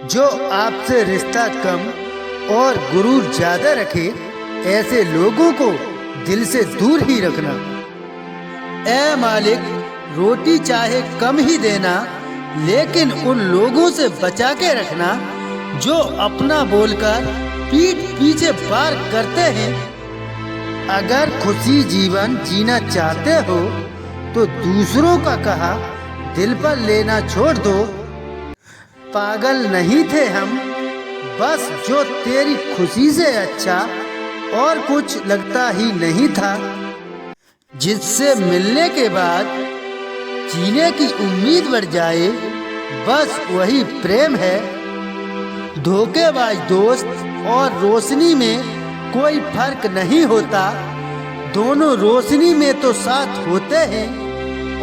जो आपसे रिश्ता कम और गुरूर ज्यादा रखे, ऐसे लोगों को दिल से दूर ही रखना। ए मालिक, रोटी चाहे कम ही देना, लेकिन उन लोगों से बचा के रखना जो अपना बोलकर पीठ पीछे वार करते हैं। अगर खुशी जीवन जीना चाहते हो तो दूसरों का कहा दिल पर लेना छोड़ दो। पागल नहीं थे हम, बस जो तेरी खुशी से अच्छा और कुछ लगता ही नहीं था। जिससे मिलने के बाद जीने की उम्मीद बढ़ जाए, बस वही प्रेम है। धोखेबाज दोस्त और रोशनी में कोई फर्क नहीं होता, दोनों रोशनी में तो साथ होते हैं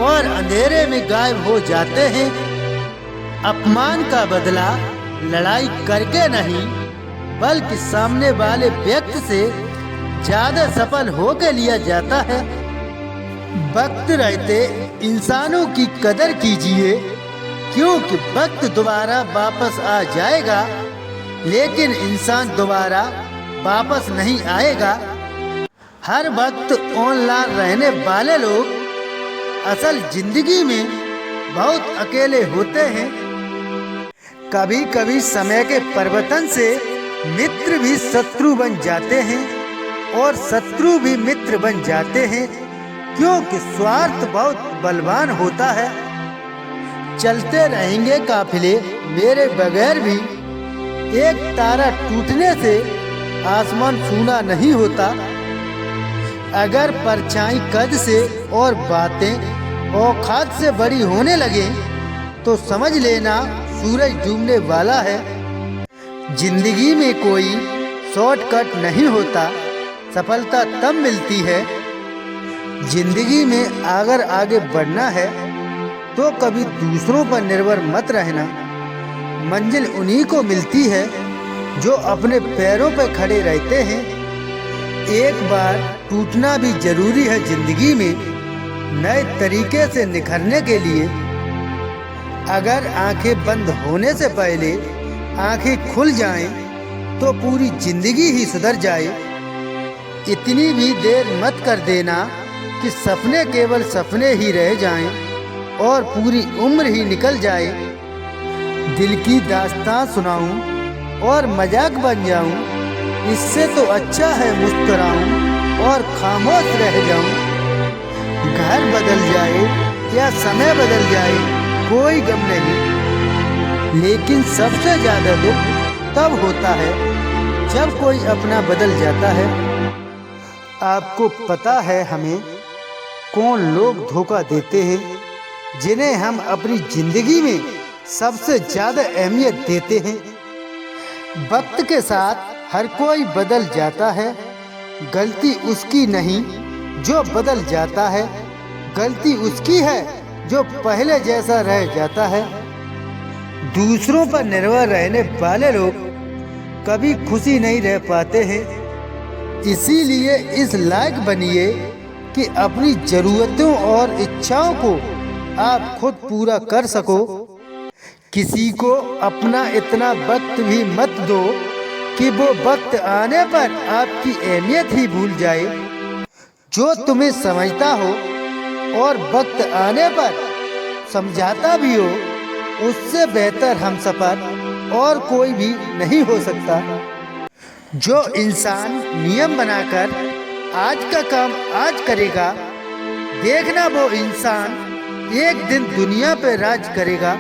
और अंधेरे में गायब हो जाते हैं। अपमान का बदला लड़ाई करके नहीं, बल्कि सामने वाले व्यक्ति से ज्यादा सफल होकर लिया जाता है। वक्त रहते इंसानों की कदर कीजिए, क्योंकि वक्त दोबारा वापस आ जाएगा, लेकिन इंसान दोबारा वापस नहीं आएगा। हर वक्त ऑनलाइन रहने वाले लोग असल जिंदगी में बहुत अकेले होते हैं। कभी कभी समय के परिवर्तन से मित्र भी शत्रु बन जाते हैं और शत्रु भी मित्र बन जाते हैं, क्योंकि स्वार्थ बहुत बलवान होता है। चलते रहेंगे काफिले मेरे बगैर भी, एक तारा टूटने से आसमान सूना नहीं होता। अगर परछाई कद से और बातें औकात से बड़ी होने लगे तो समझ लेना सूरज डूबने वाला है। जिंदगी में कोई शॉर्टकट नहीं होता, सफलता तब मिलती है। जिंदगी में अगर आगे बढ़ना है तो कभी दूसरों पर निर्भर मत रहना। मंजिल उन्हीं को मिलती है जो अपने पैरों पर खड़े रहते हैं। एक बार टूटना भी जरूरी है जिंदगी में, नए तरीके से निखरने के लिए। अगर आंखें बंद होने से पहले आंखें खुल जाएं, तो पूरी जिंदगी ही सुधर जाए। इतनी भी देर मत कर देना कि सपने केवल सपने ही रह जाएं और पूरी उम्र ही निकल जाए। दिल की दास्तां सुनाऊं और मजाक बन जाऊं, इससे तो अच्छा है मुस्कुराऊं और खामोश रह जाऊं। घर बदल जाए या समय बदल जाए, कोई गम नहीं, लेकिन सबसे ज्यादा दुख तब होता है जब कोई अपना बदल जाता है। आपको पता है हमें कौन लोग धोखा देते हैं, जिन्हें हम अपनी जिंदगी में सबसे ज्यादा अहमियत देते हैं। वक्त के साथ हर कोई बदल जाता है, गलती उसकी नहीं जो बदल जाता है, गलती उसकी है जो पहले जैसा रह जाता है। दूसरों पर निर्भर रहने वाले लोग कभी खुशी नहीं रह पाते हैं। इसीलिए इस लायक बनिए कि अपनी जरूरतों और इच्छाओं को आप खुद पूरा कर सको। किसी को अपना इतना वक्त भी मत दो कि वो वक्त आने पर आपकी अहमियत ही भूल जाए। जो तुम्हें समझता हो और वक्त आने पर समझाता भी हो, उससे बेहतर हमसफर और कोई भी नहीं हो सकता। जो इंसान नियम बनाकर आज का काम आज करेगा, देखना वो इंसान एक दिन दुनिया पे राज करेगा।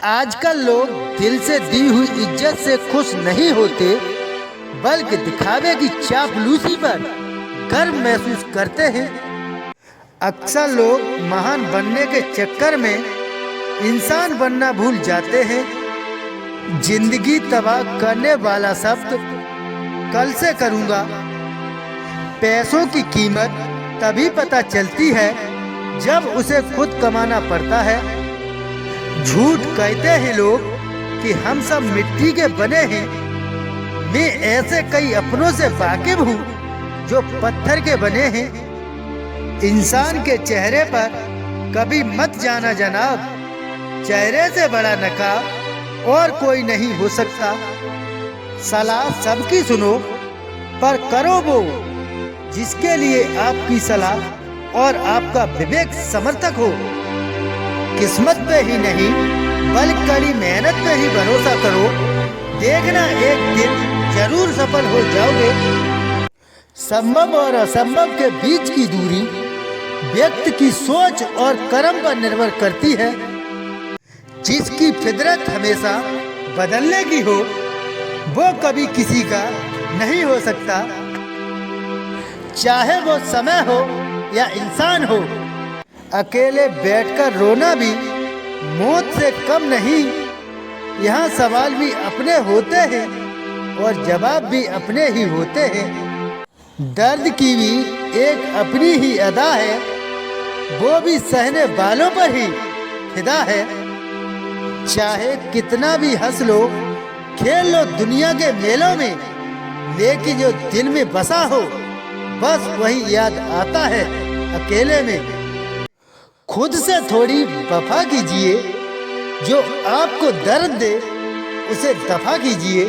आजकल लोग दिल से दी हुई इज्जत से खुश नहीं होते, बल्कि दिखावे की चापलूसी पर गर्व महसूस करते हैं। अक्सर लोग महान बनने के चक्कर में इंसान बनना भूल जाते हैं। जिंदगी तबाह करने वाला शब्द कल से करूँगा। पैसों की कीमत तभी पता चलती है जब उसे खुद कमाना पड़ता है। झूठ कहते हैं लोग कि हम सब मिट्टी के बने हैं। मैं ऐसे कई अपनों से वाकिफ हूँ जो पत्थर के बने हैं। इंसान के चेहरे पर कभी मत जाना जनाब, चेहरे से बड़ा नकाब और कोई नहीं हो सकता। सलाह सबकी सुनो, पर करो वो जिसके लिए आपकी सलाह और आपका विवेक समर्थक हो। किस्मत पे ही नहीं बल्कि कड़ी मेहनत पे ही भरोसा करो, देखना एक दिन जरूर सफल हो जाओगे। संभव और असंभव के बीच की दूरी व्यक्ति की सोच और कर्म पर निर्भर करती है। जिसकी फितरत हमेशा बदलने की हो वो कभी किसी का नहीं हो सकता, चाहे वो समय हो या इंसान हो। अकेले बैठकर रोना भी मौत से कम नहीं। यहाँ सवाल भी अपने होते हैं और जवाब भी अपने ही होते हैं। दर्द की भी एक अपनी ही अदा है, वो भी सहने वालों पर ही फिदा है। चाहे कितना भी हंस लो, खेल लो दुनिया के मेलों में, लेकिन जो दिल में बसा हो बस वही याद आता है अकेले में। खुद से थोड़ी वफा कीजिए, जो आपको दर्द दे उसे दफा कीजिए।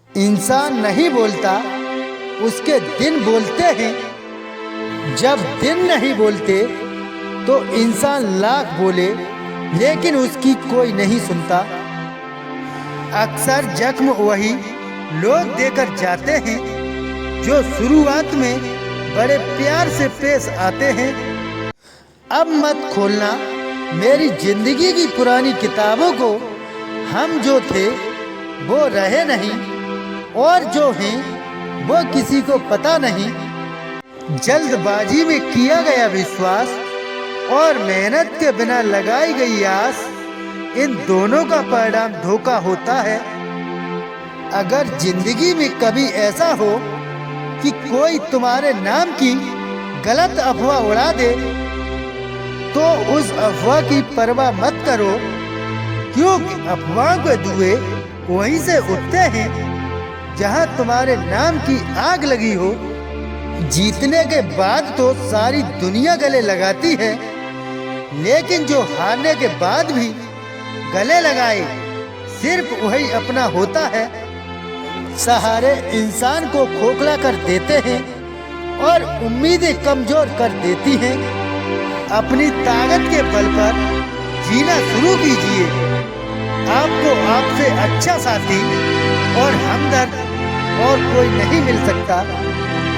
इंसान नहीं बोलता, उसके दिन बोलते हैं। जब दिन नहीं बोलते तो इंसान लाख बोले लेकिन उसकी कोई नहीं सुनता। अक्सर जख्म वही लोग देकर जाते हैं जो शुरुआत में बड़े प्यार से पेश आते हैं। अब मत खोलना मेरी जिंदगी की पुरानी किताबों को, हम जो थे वो रहे नहीं और जो हैं वो किसी को पता नहीं। जल्दबाजी में किया गया विश्वास और मेहनत के बिना लगाई गई आस, इन दोनों का परिणाम धोखा होता है। अगर जिंदगी में कभी ऐसा हो कि कोई तुम्हारे नाम की गलत अफवाह उड़ा दे तो उस अफवाह की परवाह मत करो, क्योंकि अफवाह के धुएं वहीं से उठते हैं जहां तुम्हारे नाम की आग लगी हो। जीतने के बाद तो सारी दुनिया गले लगाती है, लेकिन जो हारने के बाद भी गले लगाए सिर्फ वही अपना होता है। सहारे इंसान को खोखला कर देते हैं और उम्मीदें कमजोर कर देती हैं। अपनी ताकत के बल पर जीना शुरू कीजिए। आपको आपसे अच्छा साथी और हमदर्द और कोई नहीं मिल सकता।